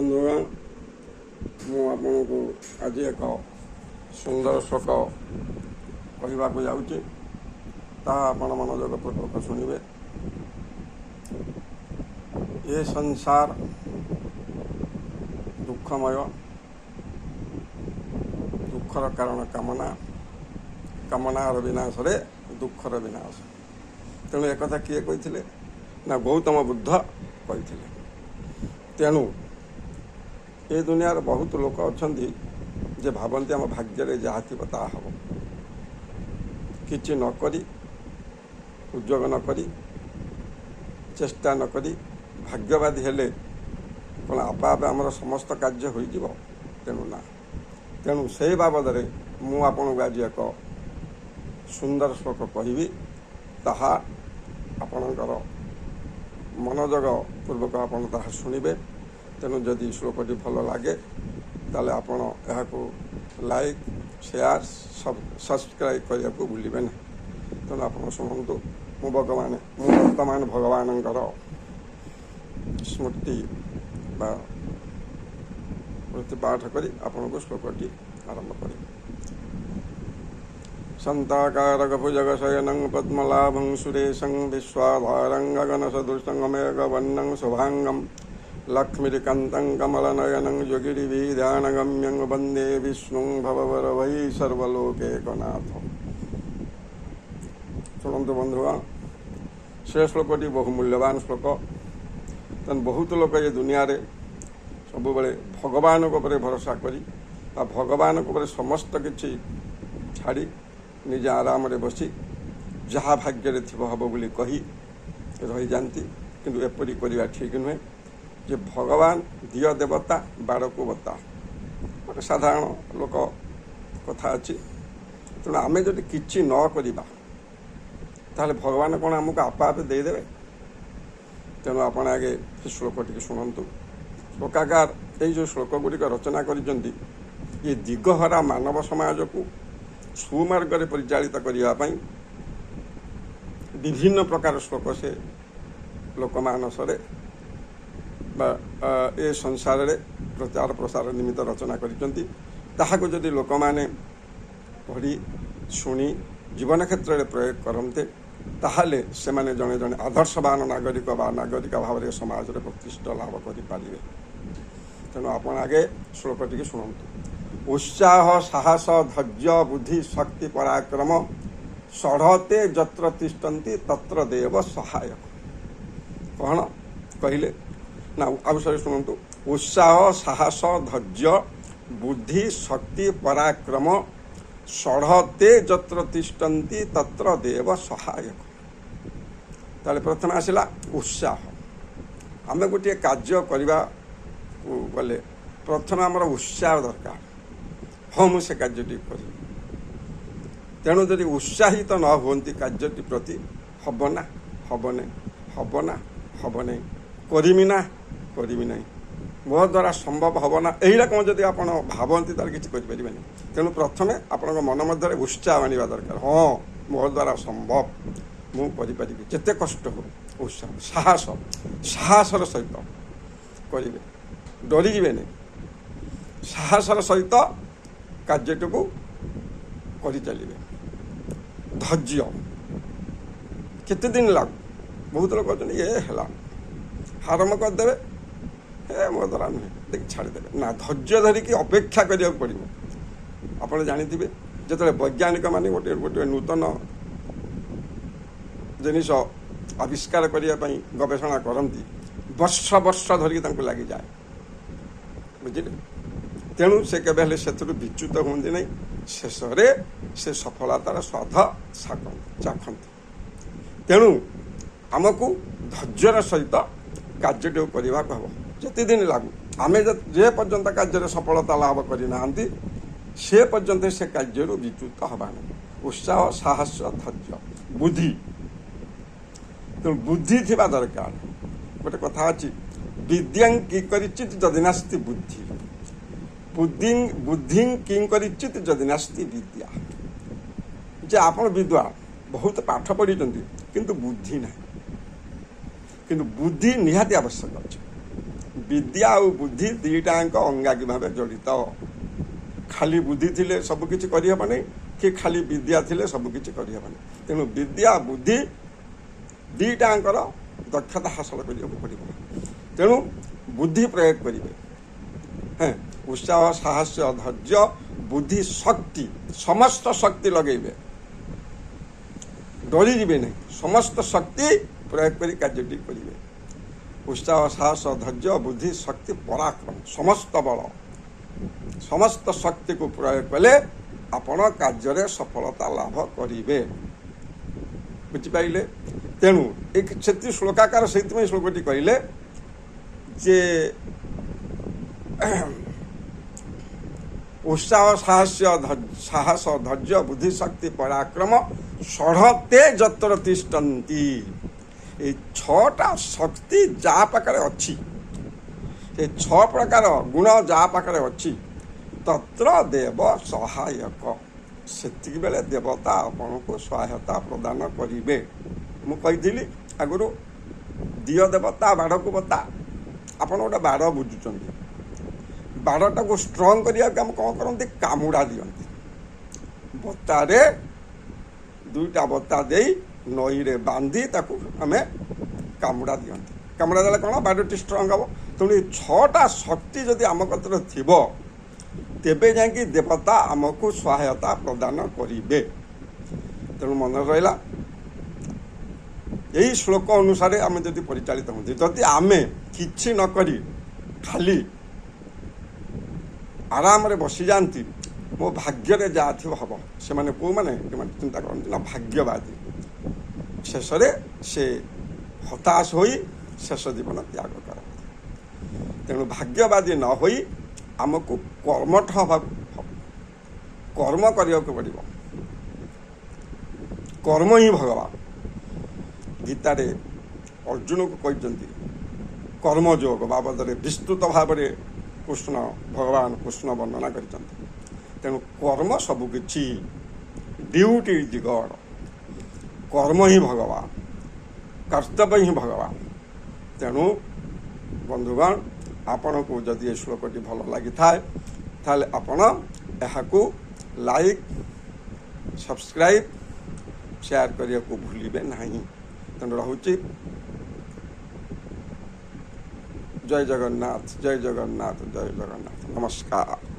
ବନ୍ଧୁଗଣ, ମୁଁ ଆପଣଙ୍କୁ ଆଜି ଏକ ସୁନ୍ଦର ଶ୍ଲୋକ କହିବାକୁ ଯାଉଛି। ତାହା ଆପଣ ମନୋଯୋଗପୂର୍ବକ ଶୁଣିବେ। ଏ ସଂସାର ଦୁଃଖମୟ, ଦୁଃଖର କାରଣ କାମନା, କାମନାର ବିନାଶରେ ଦୁଃଖର ବିନାଶ। ତେଣୁ ଏକଥା କିଏ କହିଥିଲେ? ନା ଗୌତମ ବୁଦ୍ଧ କହିଥିଲେ। ତେଣୁ ଏ ଦୁନିଆରେ ବହୁତ ଲୋକ ଅଛନ୍ତି ଯେ ଭାବନ୍ତି ଆମ ଭାଗ୍ୟରେ ଯାହା ଥିବ ତାହା ହେବ। କିଛି ନ କରି, ଉଦ୍యోଗ ନ କରି, ଚେଷ୍ଟା ନ କରି ଭାଗ୍ୟବାଦୀ ହେଲେ କ'ଣ ଆପେ ଆପେ ଆମର ସମସ୍ତ କାର୍ଯ୍ୟ ହୋଇଯିବ? ତେଣୁ ନା। ତେଣୁ ସେହି ବାବଦରେ ମୁଁ ଆପଣଙ୍କୁ ଆଜି ଏକ ସୁନ୍ଦର ଶ୍ଲୋକ କହିବି। ତାହା ଆପଣଙ୍କର ମନୋଯୋଗ ପୂର୍ବକ ଆପଣ ତାହା ଶୁଣିବେ। ତେଣୁ ଯଦି ଶ୍ଲୋକଟି ଭଲ ଲାଗେ ତାହେଲେ ଆପଣ ଏହାକୁ ଲାଇକ୍, ସେୟାର, ସବସ୍କ୍ରାଇବ୍ କରିବାକୁ ଭୁଲିବେ ନାହିଁ। ତେଣୁ ଆପଣ ଶୁଣନ୍ତୁ। ମୁଁ ବର୍ତ୍ତମାନ ଭଗବାନଙ୍କର ସ୍ମୃତି ବା ପ୍ରତିପାଠ କରି ଆପଣଙ୍କୁ ଶ୍ଲୋକଟି ଆରମ୍ଭ କରିବି। ସନ୍ତାକାରକଭୁଜଗ ଶୟନଂ ପଦ୍ମଲାଭଂ ସୁରେଶଂ ବିଶ୍ୱାଧାରଂ ଗଗନସଦୃଶଂ ಮೇಘವರ್ಣಂ ಶುಭಾಂಗಂ ಲಕ್ಷ್ಮೀಕಾಂತಂ ಕಮಲನಯನಂ ಯೋಗಿರಿವಿಧಾನಗಮ್ಯಂ ವಂದೇ ವಿಷ್ಣುಂ ಭವವರವೈ ସର୍ବଲୋକୈକନାଥ। ଶୁଣନ୍ତୁ ବନ୍ଧୁଗଣ, ସେ ଶ୍ଲୋକଟି ବହୁ ମୂଲ୍ୟବାନ ଶ୍ଲୋକ। ତେଣୁ ବହୁତ ଲୋକ ଏ ଦୁନିଆରେ ସବୁବେଳେ ଭଗବାନଙ୍କ ଉପରେ ଭରସା କରି ବା ଭଗବାନଙ୍କ ଉପରେ ସମସ୍ତ କିଛି ଛାଡ଼ି ନିଜେ ଆରାମରେ ବସି ଯାହା ଭାଗ୍ୟରେ ଥିବ ହେବ ବୋଲି କହି ରହିଯାଆନ୍ତି। କିନ୍ତୁ ଏପରି କରିବା ଠିକ୍ ନୁହେଁ। ଯେ ଭଗବାନ ଦିଅ ଦେବତା ବାଡ଼କୁ ବତା, ଗୋଟେ ସାଧାରଣ ଲୋକ କଥା ଅଛି। ତେଣୁ ଆମେ ଯଦି କିଛି ନ କରିବା ତାହେଲେ ଭଗବାନ କ'ଣ ଆମକୁ ଆପେ ଆପେ ଦେଇଦେବେ? ତେଣୁ ଆପଣ ଆଗେ ସେ ଶ୍ଲୋକଟିକୁ ଶୁଣନ୍ତୁ। ଶ୍ଲୋକାକାର ଏଇ ଯେଉଁ ଶ୍ଲୋକ ଗୁଡ଼ିକ ରଚନା କରିଛନ୍ତି, ଏ ଦିଗହରା ମାନବ ସମାଜକୁ ସୁମାର୍ଗରେ ପରିଚାଳିତ କରିବା ପାଇଁ ବିଭିନ୍ନ ପ୍ରକାର ଶ୍ଲୋକ ସେ ଲୋକମାନସରେ ବା ଏ ସଂସାରରେ ପ୍ରଚାର ପ୍ରସାର ନିମିତ୍ତ ରଚନା କରିଛନ୍ତି। ତାହାକୁ ଯଦି ଲୋକମାନେ ପଢ଼ି ଶୁଣି ଜୀବନ କ୍ଷେତ୍ରରେ ପ୍ରୟୋଗ କରନ୍ତେ ତାହେଲେ ସେମାନେ ଜଣେ ଜଣେ ଆଦର୍ଶବାନ ନାଗରିକ ବା ନାଗରିକା ଭାବରେ ସମାଜରେ ପ୍ରତିଷ୍ଠା ଲାଭ କରିପାରିବେ। ତେଣୁ ଆପଣ ଆଗେ ଶ୍ଲୋକଟିକି ଶୁଣନ୍ତୁ। ଉତ୍ସାହ, ସାହସ, ଧୈର୍ଯ୍ୟ, ବୁଦ୍ଧି, ଶକ୍ତି, ପରାକ୍ରମ ଷଢ଼ତେ ଯତ୍ର ତିଷ୍ଠନ୍ତି ତତ୍ର ଦେବ ସହାୟକ। କ'ଣ କହିଲେ? ନା ଆଉ ସରି ଶୁଣନ୍ତୁ। ଉତ୍ସାହ, ସାହସ, ଧୈର୍ଯ୍ୟ, ବୁଦ୍ଧି, ଶକ୍ତି, ପରାକ୍ରମ ଷଢ଼ତେ ଯତ୍ର ତିଷ୍ଠନ୍ତି ତତ୍ର ଦେବ ସହାୟକ। ତାହେଲେ ପ୍ରଥମେ ଆସିଲା ଉତ୍ସାହ। ଆମେ ଗୋଟିଏ କାର୍ଯ୍ୟ କରିବାକୁ ଗଲେ ପ୍ରଥମେ ଆମର ଉତ୍ସାହ ଦରକାର। ହଁ, ମୁଁ ସେ କାର୍ଯ୍ୟଟି କରିବି। ତେଣୁ ଯଦି ଉତ୍ସାହିତ ନ ହୁଅନ୍ତି କାର୍ଯ୍ୟଟି ପ୍ରତି, ହେବ ନା ହେବ ନାହିଁ, ହେବ ନା ହେବ ନାହିଁ, କରିବି ନା କରିବି ନାହିଁ, ମୋ ଦ୍ୱାରା ସମ୍ଭବ ହେବ ନା, ଏଇରକମ ଯଦି ଆପଣ ଭାବନ୍ତି ତାହେଲେ କିଛି କରିପାରିବେନି। ତେଣୁ ପ୍ରଥମେ ଆପଣଙ୍କ ମନ ମଧ୍ୟରେ ଉତ୍ସାହ ଆଣିବା ଦରକାର। ହଁ, ମୋ ଦ୍ୱାରା ସମ୍ଭବ, ମୁଁ କରିପାରିବି, ଯେତେ କଷ୍ଟ ହଉ। ଉତ୍ସାହ, ସାହସର ସହିତ କରିବେ, ଡରିଯିବେନି। ସାହସର ସହିତ କାର୍ଯ୍ୟଟିକୁ କରିଚାଲିବେ। ଧୈର୍ଯ୍ୟ, କେତେ ଦିନ ଲାଗୁ। ବହୁତ ଲୋକ ଅଛନ୍ତି ହେଲା ଆରମ୍ଭ କରିଦେବେ, ମୋ ଦ୍ୱାରା ନୁହେଁ, ଦେଖି ଛାଡ଼ିଦେବେ। ନା, ଧୈର୍ଯ୍ୟ ଧରିକି ଅପେକ୍ଷା କରିବାକୁ ପଡ଼ିବ। ଆପଣ ଜାଣିଥିବେ ଯେତେବେଳେ ବୈଜ୍ଞାନିକମାନେ ଗୋଟିଏ ନୂତନ ଜିନିଷ ଆବିଷ୍କାର କରିବା ପାଇଁ ଗବେଷଣା କରନ୍ତି, ବର୍ଷ ଧରିକି ତାଙ୍କୁ ଲାଗିଯାଏ, ବୁଝିଲେ। ତେଣୁ ସେ କେବେ ହେଲେ ସେଥିରୁ ବିଚ୍ୟୁତ ହୁଅନ୍ତି ନାହିଁ। ଶେଷରେ ସେ ସଫଳତାର ସ୍ୱାଦ ଚାଖନ୍ତି। ତେଣୁ ଆମକୁ ଧୈର୍ଯ୍ୟର ସହିତ କାର୍ଯ୍ୟଟିକୁ କରିବାକୁ ହେବ, ଯେତେ ଦିନ ଲାଗୁ। ଆମେ ଯେ ପର୍ଯ୍ୟନ୍ତ କାର୍ଯ୍ୟରେ ସଫଳତା ଲାଭ କରିନାହାନ୍ତି ସେ ପର୍ଯ୍ୟନ୍ତ ସେ କାର୍ଯ୍ୟରୁ ବିଚ୍ୟୁତ ହେବା ନାହିଁ। ଉତ୍ସାହ, ସାହସ, ଧୈର୍ଯ୍ୟ, ବୁଦ୍ଧି। ତେଣୁ ବୁଦ୍ଧି ଥିବା ଦରକାର। ଗୋଟେ କଥା ଅଛି, ବିଦ୍ୟାଂ କି କରିଚିତ୍ ଯଦି ନାସ୍ତି ବୁଦ୍ଧି, ବୁଦ୍ଧିଂ କିଂ କରିଚିତ୍ ଯଦି ନାସ୍ତି ବିଦ୍ୟା। ଯେ ଆପଣ ବିଦ୍ୱାନ, ବହୁତ ପାଠ ପଢ଼ିଛନ୍ତି କିନ୍ତୁ ବୁଦ୍ଧି ନାହିଁ। କିନ୍ତୁ ବୁଦ୍ଧି ନିହାତି ଆବଶ୍ୟକ ଅଛି। विद्या और बुद्धि दुईटाक अंगांगी भाव जड़ित खाली बुद्धि थिले सबकिछि करिहबनी कि खाली विद्या थिले सबकिछि करिहबनी तेणु विद्या बुद्धि दुईटाकर दक्षता हासिल करिବାକୁ पड़िବ तेणु बुद्धि प्रयोग करिवे हैं उत्साह साहस धैर्य बुद्धि शक्ति समस्त शक्ति लगेबे डरी जीवे नहीं समस्त शक्ति प्रयोग करी कार्यटी करिवे उत्साह साहस धैर्य बुद्धि शक्ति पराक्रम समस्त बल समस्त शक्ति को प्रयोग कले आपण कार्य सफलता लाभ करिवे बुझिपाइले तेणु एक क्षेत्रीय श्लोकाकार से श्लोकटी कहले जे उत्साह साहस धैर्य बुद्धि शक्ति पराक्रम षढ़ते जत्र तिष्ठन्ति ये छटा शक्ति जहाँ पाखे अच्छी ये छ प्रकार गुण जहाँ पाखे अच्छी तत्र देव सहायक सेतिक बेले देवता आपण को सहायता प्रदान करिवे मु कही आगुरी दिय देवता बाड़ को बता आपण गोटे बाड़ बुझुंट बाड़टा को स्ट्रंग करिया हम कौन करते कामुड़ा दियंती बतारे दुईटा बता दे नई रे बांधी ताकू आम कामुड़ा दियंती कामुड़ा देले कौन बाड़टी स्ट्रंग हम तेणु छटा शक्ति जदि आम कतर थिबो तेबे जाकि देवता आमको सहायता प्रदान करिवे तेणु मन रहा यही श्लोक अनुसार आम जदि परिचालित होती जदि आमे किछि न करी खाली आराम रे बसी जाती मो भाग्य जहाँ थी हम से मैंने कौ मैंने चिंता करती ना भाग्यवादी शेष से हताश हो शेष जीवन त्याग करती तेणु भाग्यवादी न हो आमको कर्मठ हवा कर्म करने को पड़ो कर्म ही भगवान गीतारे अर्जुन को कहते कर्मयोग बाबद विस्तृत भाव में कृष्ण भगवान कृष्ण वर्णना कर तेणु कर्म सबकि ड्यूटी इज गॉड कर्म ही भगवान कर्तव्य ही भगवान तेणु बंधुगण आपण को जदि ये श्लोकटी भल लगी थाए ताले आपण एहाकू लाइक सब्सक्राइब शेयर करिया को भूलिबे नहीं तेणु रहुची जय जगन्नाथ जय जगन्नाथ जय जगन्नाथ नमस्कार।